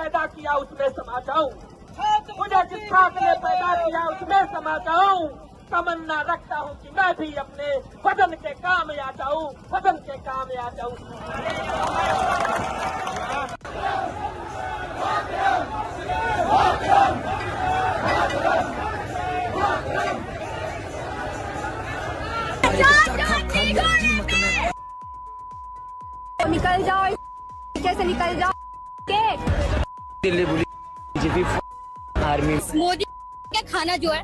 पैदा किया उसमें समा जाऊं, मुझे जिस खाक ने पैदा किया उसमें समा जाऊं। तमन्ना रखता हूं कि मैं भी अपने वतन के काम आ जाऊं, वतन के काम आ जाऊं। निकल जाओ, कैसे निकल जाओ। दिल्ली बीजेपी आर्मी मोदी का खाना जो है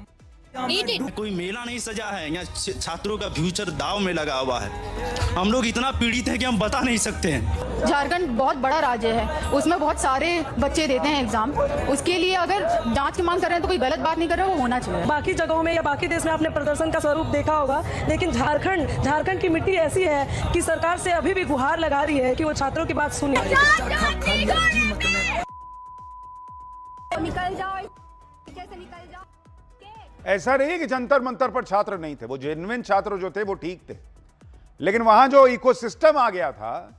कोई मेला नहीं सजा है, यहाँ छात्रों का फ्यूचर दाव में लगा हुआ है। हम लोग इतना पीड़ित हैं कि हम बता नहीं सकते हैं। झारखंड बहुत बड़ा राज्य है, उसमें बहुत सारे बच्चे देते हैं एग्जाम। उसके लिए अगर जांच की मांग कर रहे हैं तो कोई गलत बात नहीं कर रहे, वो होना चाहिए। बाकी जगहों में या बाकी देश में आपने प्रदर्शन का स्वरूप देखा होगा, लेकिन झारखंड की मिट्टी ऐसी है कि सरकार से अभी भी गुहार लगा रही है कि वो छात्रों की बात सुने। निकल जाओ, कैसे निकल जाओ। ऐसा नहीं है कि जंतर मंतर पर छात्र नहीं थे, वो जेन्युइन छात्र जो थे वो ठीक थे, लेकिन वहां जो इकोसिस्टम आ गया था,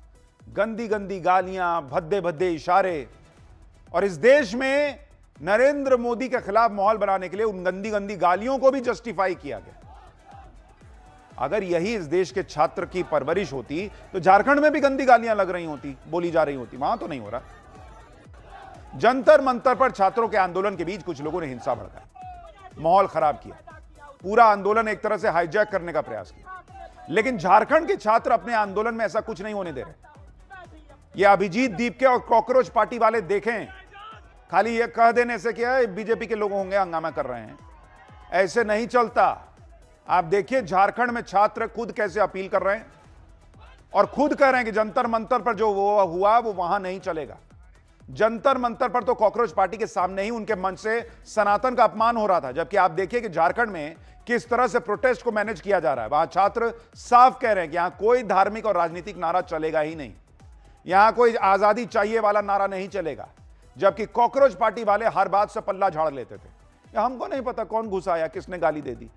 गंदी गंदी गालियां, भद्दे भद्दे इशारे, और इस देश में नरेंद्र मोदी के खिलाफ माहौल बनाने के लिए उन गंदी गंदी गालियों को भी जस्टिफाई किया गया। अगर यही इस देश के छात्र की परवरिश होती तो झारखंड में भी गंदी गालियां लग रही होती, बोली जा रही होती, वहां तो नहीं हो रहा। जंतर मंतर पर छात्रों के आंदोलन के बीच कुछ लोगों ने हिंसा भड़काई, माहौल खराब किया, पूरा आंदोलन एक तरह से हाईजैक करने का प्रयास किया। लेकिन झारखंड के छात्र अपने आंदोलन में ऐसा कुछ नहीं होने दे रहे। ये अभिजीत दीपके और कॉकरोच पार्टी वाले देखें, खाली ये कह देने से क्या है बीजेपी के लोग होंगे हंगामा कर रहे हैं, ऐसे नहीं चलता। आप देखिए झारखंड में छात्र खुद कैसे अपील कर रहे हैं और खुद कह रहे हैं कि जंतर मंतर पर जो वो हुआ वो वहां नहीं चलेगा। जंतर मंतर पर तो कॉकरोच पार्टी के सामने ही उनके मंच से सनातन का अपमान हो रहा था, जबकि आप देखिए कि झारखंड में किस तरह से प्रोटेस्ट को मैनेज किया जा रहा है। वहां छात्र साफ कह रहे हैं कि यहां कोई धार्मिक और राजनीतिक नारा चलेगा ही नहीं, यहां कोई आजादी चाहिए वाला नारा नहीं चलेगा, जबकि कॉकरोच पार्टी वाले हर बात से पल्ला झाड़ लेते थे। हमको नहीं पता कौन घुसाया, किसने गाली दे दी,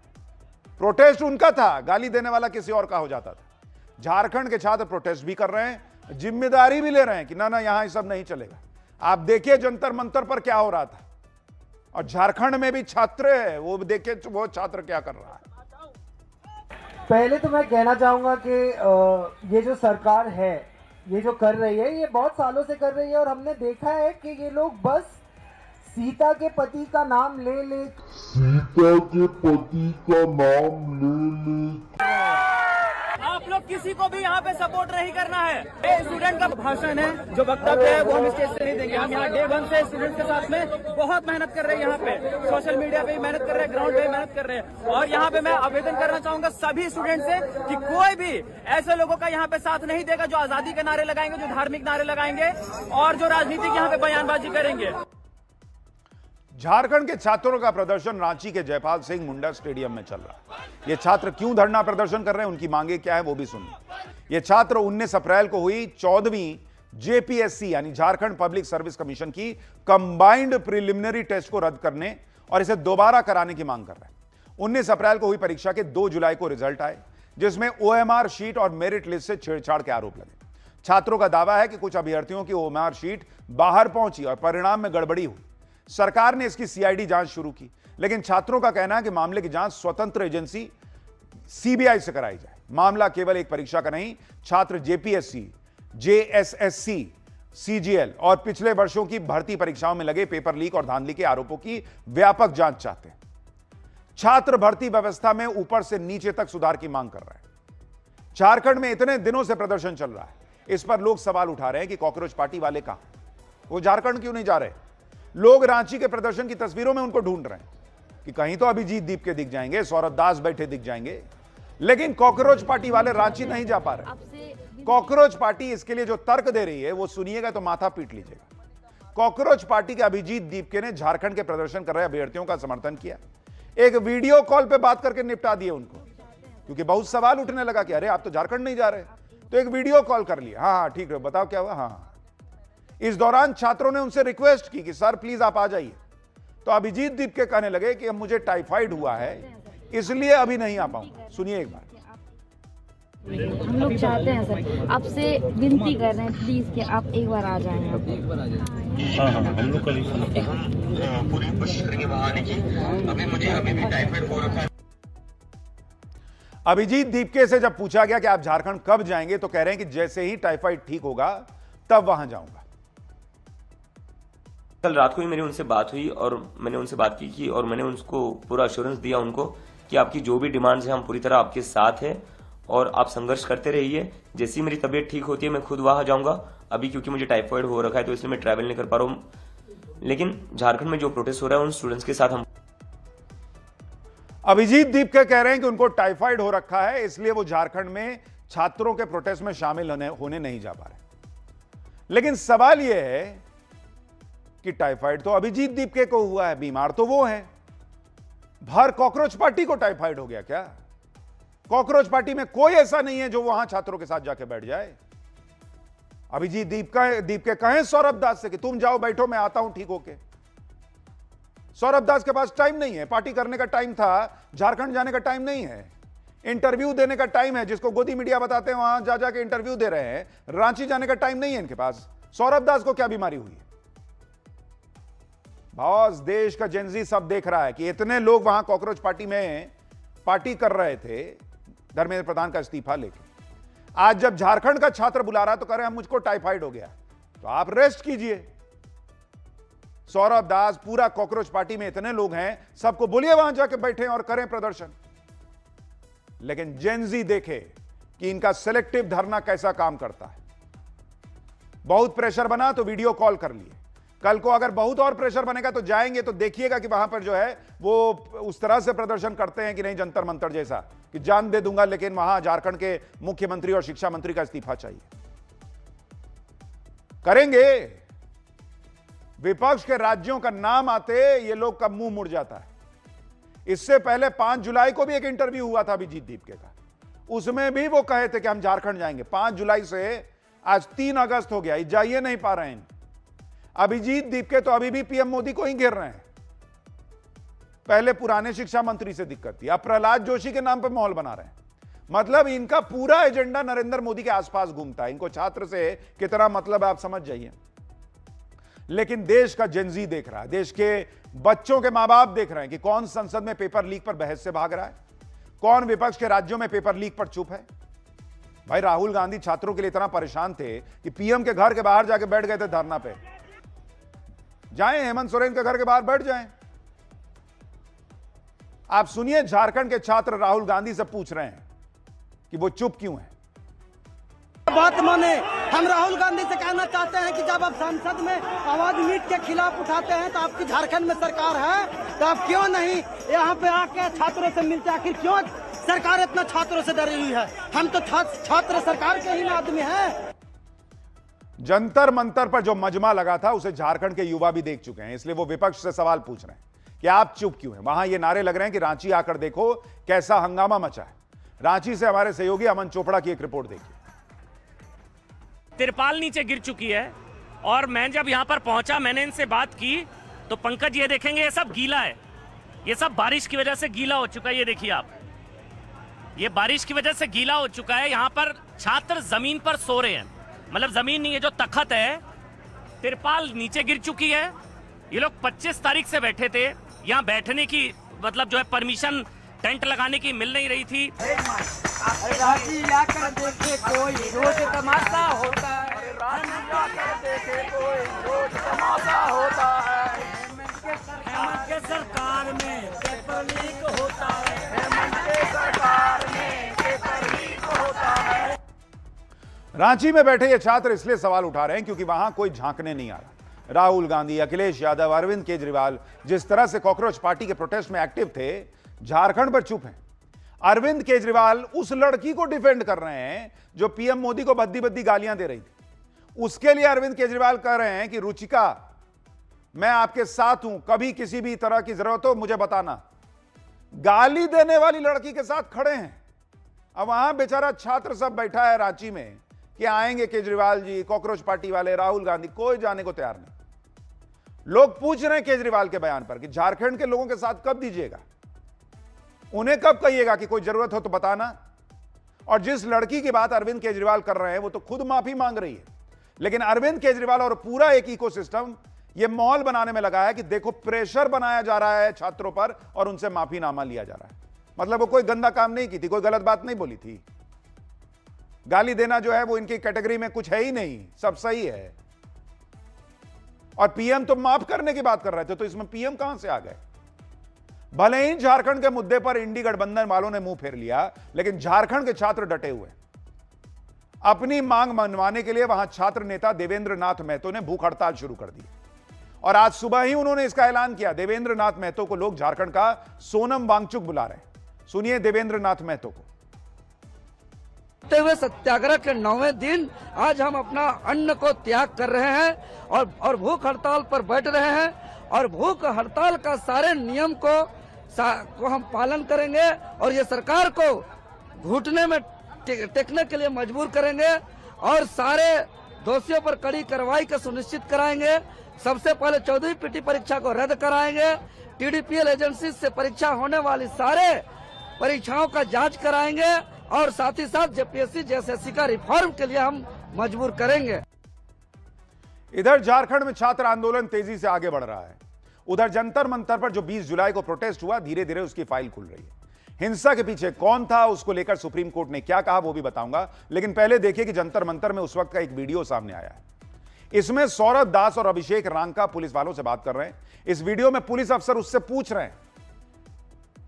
प्रोटेस्ट उनका था, गाली देने वाला किसी और का हो जाता था। झारखंड के छात्र प्रोटेस्ट भी कर रहे हैं, जिम्मेदारी भी ले रहे हैं कि ना यहां ये सब नहीं चलेगा। आप देखिए जंतर मंतर पर क्या हो रहा था, और झारखंड में भी छात्र है, वो देखिए वो छात्र क्या कर रहा है। पहले तो मैं कहना चाहूंगा कि ये जो सरकार है, ये जो कर रही है, ये बहुत सालों से कर रही है, और हमने देखा है कि ये लोग बस सीता के पति का नाम ले आप लोग किसी को भी यहाँ पे सपोर्ट नहीं करना है। ये स्टूडेंट का भाषण है, जो वक्तव्य है वो हम स्टेज से नहीं देंगे। हम यहाँ डे 1 से स्टूडेंट के साथ में बहुत मेहनत कर रहे हैं, यहाँ पे सोशल मीडिया पे भी मेहनत कर रहे हैं, ग्राउंड पे मेहनत कर रहे हैं। और यहाँ पे मैं आवेदन करना चाहूंगा सभी स्टूडेंट से कि कोई भी ऐसे लोगों का यहाँ पे साथ नहीं देगा जो आजादी के नारे लगाएंगे, जो धार्मिक नारे लगाएंगे और जो राजनीतिक यहाँ पे बयानबाजी करेंगे। झारखंड के छात्रों का प्रदर्शन रांची के जयपाल सिंह मुंडा स्टेडियम में चल रहा है। ये छात्र क्यों धरना प्रदर्शन कर रहे हैं, उनकी मांगे क्या है वो भी सुनिए। ये छात्र 19 अप्रैल को हुई 14वीं जेपीएससी यानी झारखंड पब्लिक सर्विस कमीशन की कंबाइंड प्रिलिमिनरी टेस्ट को रद्द करने और इसे दोबारा कराने की मांग कर रहे हैं। 19 अप्रैल को हुई परीक्षा के 2 जुलाई को रिजल्ट आए, जिसमें ओएमआर शीट और मेरिट लिस्ट से छेड़छाड़ के आरोप लगे। छात्रों का दावा है कि कुछ अभ्यर्थियों की ओएमआर शीट बाहर पहुंची और परिणाम में गड़बड़ी हुई। सरकार ने इसकी सीआईडी जांच शुरू की, लेकिन छात्रों का कहना है कि मामले की जांच स्वतंत्र एजेंसी सीबीआई से कराई जाए। मामला केवल एक परीक्षा का नहीं, छात्र जेपीएससी, जेएसएससी, सीजीएल और पिछले वर्षों की भर्ती परीक्षाओं में लगे पेपर लीक और धांधली के आरोपों की व्यापक जांच चाहते हैं। छात्र भर्ती व्यवस्था में ऊपर से नीचे तक सुधार की मांग कर रहे हैं। झारखंड में इतने दिनों से प्रदर्शन चल रहा है, इस पर लोग सवाल उठा रहे हैं कि कॉकरोच पार्टी वाले कहां, वो झारखंड क्यों नहीं जा रहे। लोग रांची के प्रदर्शन की तस्वीरों में उनको ढूंढ रहे हैं कि कहीं तो अभिजीत दीपके दिख जाएंगे, सौरभ दास बैठे दिख जाएंगे, लेकिन कॉकरोच पार्टी वाले रांची नहीं जा पा रहे। कॉकरोच पार्टी इसके लिए जो तर्क दे रही है वो सुनिएगा तो माथा पीट लीजिएगा। कॉकरोच पार्टी के अभिजीत दीपके ने झारखंड के प्रदर्शन कर रहे अभ्यर्थियों का समर्थन किया, एक वीडियो कॉल पे बात करके निपटा दिए उनको, क्योंकि बहुत सवाल उठने लगा कि अरे आप तो झारखंड नहीं जा रहे, तो एक वीडियो कॉल कर लिया। हाँ ठीक है, बताओ क्या हुआ। हाँ, इस दौरान छात्रों ने उनसे रिक्वेस्ट की कि सर प्लीज आप आ जाइए, तो अभिजीत दीपके कहने लगे कि मुझे टाइफाइड हुआ है इसलिए अभी नहीं आ पाऊंगा। सुनिए एक बार। हम लोग चाहते हैं सर, आपसे विनती कर रहे हैं प्लीज कि आप एक बार आ जाएं। हाँ हम लोग कल पूरी कोशिश करेंगे वहाँ आने की। अभी भी टाइफाइड हो रखा है। अभिजीत दीपके से जब पूछा गया कि आप झारखंड कब जाएंगे तो कह रहे हैं कि जैसे ही टाइफाइड ठीक होगा तब वहां जाऊंगा। कल रात को ही मेरी उनसे बात हुई और मैंने उनसे बात की और मैंने उनको पूरा अश्योरेंस दिया उनको कि आपकी जो भी डिमांड्स हैं हम पूरी तरह आपके साथ हैं और आप संघर्ष करते रहिए। जैसी मेरी तबीयत ठीक होती है मैं खुद वहां जाऊंगा। अभी क्योंकि मुझे टाइफाइड हो रखा है तो इसलिए मैं ट्रैवल नहीं कर पा रहा हूँ, लेकिन झारखंड में जो प्रोटेस्ट हो रहा है उन स्टूडेंट्स के साथ हम। अभिजीत दीपके कह रहे हैं कि उनको टाइफाइड हो रखा है इसलिए वो झारखंड में छात्रों के प्रोटेस्ट में शामिल होने नहीं जा पा रहे। लेकिन सवाल यह है कि टाइफाइड तो अभिजीत दीपके को हुआ है, बीमार तो वो है। भर कॉकरोच पार्टी को टाइफाइड हो गया क्या? कॉकरोच पार्टी में कोई ऐसा नहीं है जो वहां छात्रों के साथ जाके बैठ जाए। अभिजीत दीपके कहें सौरभ दास से कि तुम जाओ बैठो, मैं आता हूं ठीक होके। सौरभ दास के पास टाइम नहीं है, पार्टी करने का टाइम था, झारखंड जाने का टाइम नहीं है, इंटरव्यू देने का टाइम है। जिसको गोदी मीडिया बताते हैं वहां जा जाके इंटरव्यू दे रहे हैं, रांची जाने का टाइम नहीं है इनके पास। सौरभ दास को क्या बीमारी हुई है? बॉस, देश का जेनजी सब देख रहा है कि इतने लोग वहां कॉकरोच पार्टी में पार्टी कर रहे थे धर्मेंद्र प्रधान का इस्तीफा लेके। आज जब झारखंड का छात्र बुला रहा है तो कह रहे हैं मुझको टाइफाइड हो गया, तो आप रेस्ट कीजिए। सौरभ दास, पूरा कॉकरोच पार्टी में इतने लोग हैं, सबको बोलिए वहां जाके बैठे और करें प्रदर्शन। लेकिन जेनजी देखे कि इनका सेलेक्टिव धरना कैसा काम करता है। बहुत प्रेशर बना तो वीडियो कॉल कर लिए, कल को अगर बहुत और प्रेशर बनेगा तो जाएंगे तो देखिएगा कि वहां पर जो है वो उस तरह से प्रदर्शन करते हैं कि नहीं, जंतर मंतर जैसा कि जान दे दूंगा लेकिन वहां झारखंड के मुख्यमंत्री और शिक्षा मंत्री का इस्तीफा चाहिए। करेंगे। विपक्ष के राज्यों का नाम आते ये लोग का मुंह मुड़ जाता है। इससे पहले 5 जुलाई को भी एक इंटरव्यू हुआ था अभिजीत दीपके का, उसमें भी वो कहे थे कि हम झारखंड जाएंगे। 5 जुलाई से आज 3 अगस्त हो गया, जाइए नहीं पा रहे हैं। अभिजीत दीपके तो अभी भी पीएम मोदी को ही घेर रहे हैं। पहले पुराने शिक्षा मंत्री से दिक्कत थी, अब प्रहलाद जोशी के नाम पर माहौल बना रहे हैं। मतलब इनका पूरा एजेंडा नरेंद्र मोदी के आसपास घूमता है। इनको छात्र से कितना मतलब है आप समझ जाइए। लेकिन देश का जेनजी देख रहा है, देश के बच्चों के मां बाप देख रहे हैं कि कौन संसद में पेपर लीक पर बहस से भाग रहा है, कौन विपक्ष के राज्यों में पेपर लीक पर चुप है। भाई राहुल गांधी छात्रों के लिए इतना परेशान थे कि पीएम के घर के बाहर जाके बैठ गए थे धरना पे। जाएं, हेमंत सोरेन के घर के बाहर बैठ जाएं। आप सुनिए, झारखंड के छात्र राहुल गांधी से पूछ रहे हैं कि वो चुप क्यों है। बात माने, हम राहुल गांधी से कहना चाहते हैं कि जब आप संसद में आवाज नीट के खिलाफ उठाते हैं तो आपकी झारखंड में सरकार है, तो आप क्यों नहीं यहाँ पे आके छात्रों से मिलते? आखिर क्यों सरकार इतना छात्रों से डरी हुई है? हम तो छात्र सरकार के ही आदमी हैं। जंतर मंतर पर जो मजमा लगा था उसे झारखंड के युवा भी देख चुके हैं, इसलिए वो विपक्ष से सवाल पूछ रहे हैं कि आप चुप क्यों हैं। वहां ये नारे लग रहे हैं कि रांची आकर देखो कैसा हंगामा मचा है। रांची से हमारे सहयोगी अमन चोपड़ा की एक रिपोर्ट देखिए। तिरपाल नीचे गिर चुकी है और मैं जब यहां पर पहुंचा, मैंने इनसे बात की तो पंकज ये देखेंगे ये सब गीला है, ये सब बारिश की वजह से गीला हो चुका है। ये देखिए आप, ये बारिश की वजह से गीला हो चुका है। यहाँ पर छात्र जमीन पर सो रहे हैं, मतलब जमीन नहीं है, जो तखत है, तिरपाल नीचे गिर चुकी है। ये लोग 25 तारीख से बैठे थे, यहाँ बैठने की मतलब जो है परमिशन टेंट लगाने की मिल नहीं रही थी। देखे कोई रोज तमाशा होता है, देखे कोई रोज तमाशा होता है। हेमंत के सरकार में पेपर लीक होता है, हेमंत के सरकार में पेपर लीक होता है। रांची में बैठे ये छात्र इसलिए सवाल उठा रहे हैं क्योंकि वहां कोई झांकने नहीं आ रहा। राहुल गांधी, अखिलेश यादव, अरविंद केजरीवाल जिस तरह से कॉकरोच पार्टी के प्रोटेस्ट में एक्टिव थे, झारखंड पर चुप हैं। अरविंद केजरीवाल उस लड़की को डिफेंड कर रहे हैं जो पीएम मोदी को भद्दी भद्दी गालियां दे रही थी। उसके लिए अरविंद केजरीवाल कह रहे हैं कि रुचिका, मैं आपके साथ हूं, कभी किसी भी तरह की जरूरत हो मुझे बताना। गाली देने वाली लड़की के साथ खड़े हैं। अब वहां बेचारा छात्र सब बैठा है रांची में कि आएंगे केजरीवाल जी, कॉकरोच पार्टी वाले, राहुल गांधी, कोई जाने को तैयार नहीं। लोग पूछ रहे हैं केजरीवाल के बयान पर कि झारखंड के लोगों के साथ कब दीजिएगा, उन्हें कब कहिएगा कि कोई जरूरत हो तो बताना। और जिस लड़की की बात अरविंद केजरीवाल कर रहे हैं वो तो खुद माफी मांग रही है, लेकिन अरविंद केजरीवाल और पूरा एक इकोसिस्टम ये माहौल बनाने में लगा है कि देखो प्रेशर बनाया जा रहा है छात्रों पर और उनसे माफीनामा लिया जा रहा है। मतलब वो कोई गंदा काम नहीं की थी, कोई गलत बात नहीं बोली थी। गाली देना जो है वो इनकी कैटेगरी में कुछ है ही नहीं, सब सही है। और पीएम तो माफ करने की बात कर रहे थे, तो इसमें पीएम कहां से आ गए? भले ही झारखंड के मुद्दे पर इंडी गठबंधन वालों ने मुंह फेर लिया, लेकिन झारखंड के छात्र डटे हुए। अपनी मांग मनवाने के लिए वहां छात्र नेता देवेंद्र नाथ महतो ने भूख हड़ताल शुरू कर दी और आज सुबह ही उन्होंने इसका ऐलान किया। देवेंद्र नाथ महतो को लोग झारखंड का सोनम वांगचुक बुला रहे हैं। सुनिए देवेंद्र नाथ महतो को। हुए सत्याग्रह के 9वें दिन आज हम अपना अन्न को त्याग कर रहे हैं और भूख हड़ताल पर बैठ रहे हैं और भूख हड़ताल का सारे नियम को हम पालन करेंगे और ये सरकार को घुटने में टेकने के लिए मजबूर करेंगे और सारे दोषियों पर कड़ी कार्रवाई का सुनिश्चित कराएंगे। सबसे पहले 14वीं पीटी परीक्षा को रद्द कराएंगे। टीडीपीएल एजेंसी से परीक्षा होने वाली सारे परीक्षाओं का जांच कराएंगे और साथ ही साथ जेपीएससी जेएसएससी का रिफॉर्म के लिए हम मजबूर करेंगे। इधर झारखंड में छात्र आंदोलन तेजी से आगे बढ़ रहा है। उधर जंतर मंतर पर जो 20 जुलाई को प्रोटेस्ट हुआ, धीरे धीरे उसकी फाइल खुल रही है। हिंसा के पीछे कौन था, उसको लेकर सुप्रीम कोर्ट ने क्या कहा वो भी बताऊंगा, लेकिन पहले देखिए कि जंतर मंतर में उस वक्त का एक वीडियो सामने आया है। इसमें सौरभ दास और अभिषेक रांका पुलिस वालों से बात कर रहे हैं। इस वीडियो में पुलिस अफसर उससे पूछ रहे हैं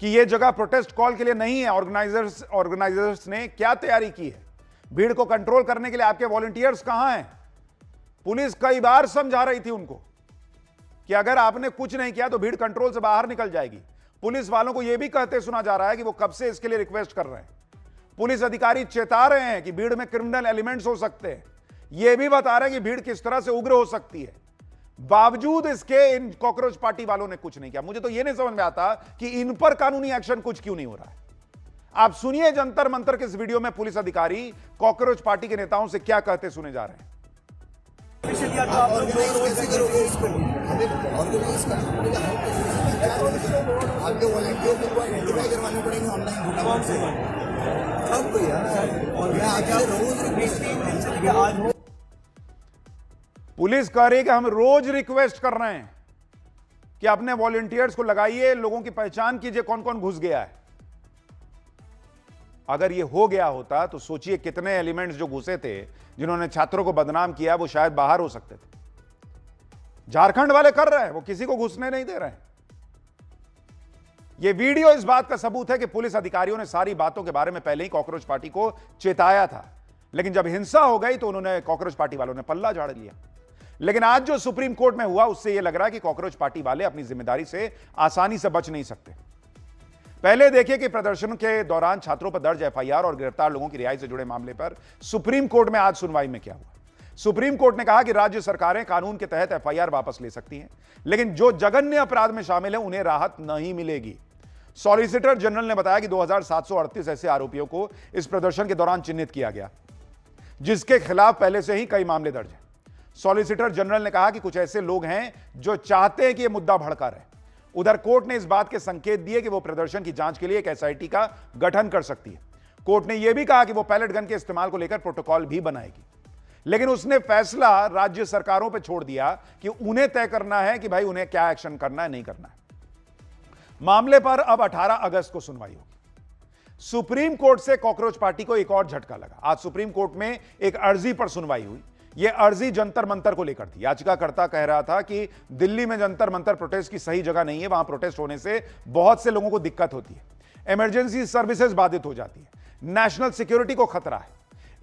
कि यह जगह प्रोटेस्ट कॉल के लिए नहीं है, ऑर्गेनाइजर्स ने क्या तैयारी की है, भीड़ को कंट्रोल करने के लिए आपके वॉलंटियर्स कहां हैं। पुलिस कई बार समझा रही थी उनको कि अगर आपने कुछ नहीं किया तो भीड़ कंट्रोल से बाहर निकल जाएगी। पुलिस वालों को यह भी कहते सुना जा रहा है कि वो कब से इसके लिए रिक्वेस्ट कर रहे हैं। पुलिस अधिकारी चेता रहे हैं कि भीड़ में क्रिमिनल एलिमेंट्स हो सकते हैं, यह भी बता रहे हैं कि भीड़ किस तरह से उग्र हो सकती है। बावजूद इसके इन कॉकरोच पार्टी वालों ने कुछ नहीं किया। मुझे तो यह नहीं समझ में आता कि इन पर कानूनी एक्शन कुछ क्यों नहीं हो रहा है। आप सुनिए जंतर मंतर के इस वीडियो में पुलिस अधिकारी कॉकरोच पार्टी के नेताओं से क्या कहते सुने जा रहे हैं। पुलिस कह रही है कि हम रोज रिक्वेस्ट कर रहे हैं कि अपने वॉलंटियर्स को लगाइए, लोगों की पहचान कीजिए कौन कौन घुस गया है। अगर ये हो गया होता तो सोचिए कितने एलिमेंट्स जो घुसे थे, जिन्होंने छात्रों को बदनाम किया, वो शायद बाहर हो सकते थे। झारखंड वाले कर रहे हैं, वो किसी को घुसने नहीं दे रहे हैं। ये वीडियो इस बात का सबूत है कि पुलिस अधिकारियों ने सारी बातों के बारे में पहले ही कॉकरोच पार्टी को चेताया था, लेकिन जब हिंसा हो गई तो उन्होंने कॉकरोच पार्टी वालों ने पल्ला झाड़ लिया। लेकिन आज जो सुप्रीम कोर्ट में हुआ उससे यह लग रहा है कि कॉकरोच पार्टी वाले अपनी जिम्मेदारी से आसानी से बच नहीं सकते। पहले देखिए कि प्रदर्शन के दौरान छात्रों पर दर्ज एफआईआर और गिरफ्तार लोगों की रिहाई से जुड़े मामले पर सुप्रीम कोर्ट में आज सुनवाई में क्या हुआ। सुप्रीम कोर्ट ने कहा कि राज्य सरकारें कानून के तहत एफआईआर वापस ले सकती हैं, लेकिन जो जघन्य अपराध में शामिल हैं उन्हें राहत नहीं मिलेगी। सॉलिसिटर जनरल ने बताया कि 2738 ऐसे आरोपियों को इस प्रदर्शन के दौरान चिन्हित किया गया, जिसके खिलाफ पहले से ही कई मामले दर्ज हैं। सॉलिसिटर जनरल ने कहा कि कुछ ऐसे लोग हैं जो चाहते हैं कि यह मुद्दा भड़का रहे। उधर कोर्ट ने इस बात के संकेत दिए कि वो प्रदर्शन की जांच के लिए एक एसआईटी का गठन कर सकती है। कोर्ट ने यह भी कहा कि वो पैलेट गन के इस्तेमाल को लेकर प्रोटोकॉल भी बनाएगी, लेकिन उसने फैसला राज्य सरकारों पर छोड़ दिया कि उन्हें तय करना है कि भाई उन्हें क्या एक्शन करना है, नहीं करना है। मामले पर अब 18 अगस्त को सुनवाई होगी। सुप्रीम कोर्ट से कॉकरोच पार्टी को एक और झटका लगा। आज सुप्रीम कोर्ट में एक अर्जी पर सुनवाई हुई। यह अर्जी जंतर मंतर को लेकर थी। याचिकाकर्ता कह रहा था कि दिल्ली में जंतर मंतर प्रोटेस्ट की सही जगह नहीं है, वहां प्रोटेस्ट होने से बहुत से लोगों को दिक्कत होती है, इमरजेंसी सर्विसेज बाधित हो जाती है, नेशनल सिक्योरिटी को खतरा है।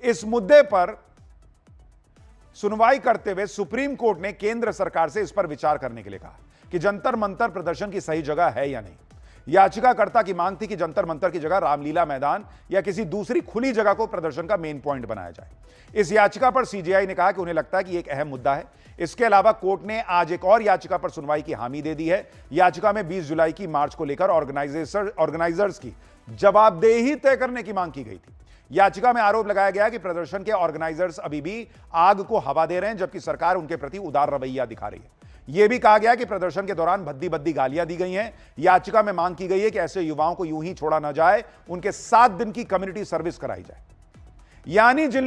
इस मुद्दे पर सुनवाई करते हुए सुप्रीम कोर्ट ने केंद्र सरकार से इस पर विचार करने के लिए कहा कि जंतर मंतर प्रदर्शन की सही जगह है या नहीं। याचिकाकर्ता की मांग थी कि जंतर मंतर की जगह रामलीला मैदान या किसी दूसरी खुली जगह को प्रदर्शन का मेन पॉइंट बनाया जाए। इस याचिका पर सीजेआई ने कहा कि उन्हें लगता है कि एक अहम मुद्दा है। इसके अलावा कोर्ट ने आज एक और याचिका पर सुनवाई की हामी दे दी है। याचिका में 20 जुलाई की मार्च को लेकर ऑर्गेनाइजर्स की जवाबदेही तय करने की मांग की गई थी। याचिका में आरोप लगाया गया कि प्रदर्शन के ऑर्गेनाइजर्स अभी भी आग को हवा दे रहे हैं, जबकि सरकार उनके प्रति उदार रवैया दिखा रही है। यह भी कहा गया कि प्रदर्शन के दौरान भद्दी भद्दी गालियां दी गई हैं। याचिका में मांग की गई है कि ऐसे युवाओं को यूं ही छोड़ा ना जाए, उनके 7 दिन की कम्युनिटी सर्विस कराई जाए। यानी जिन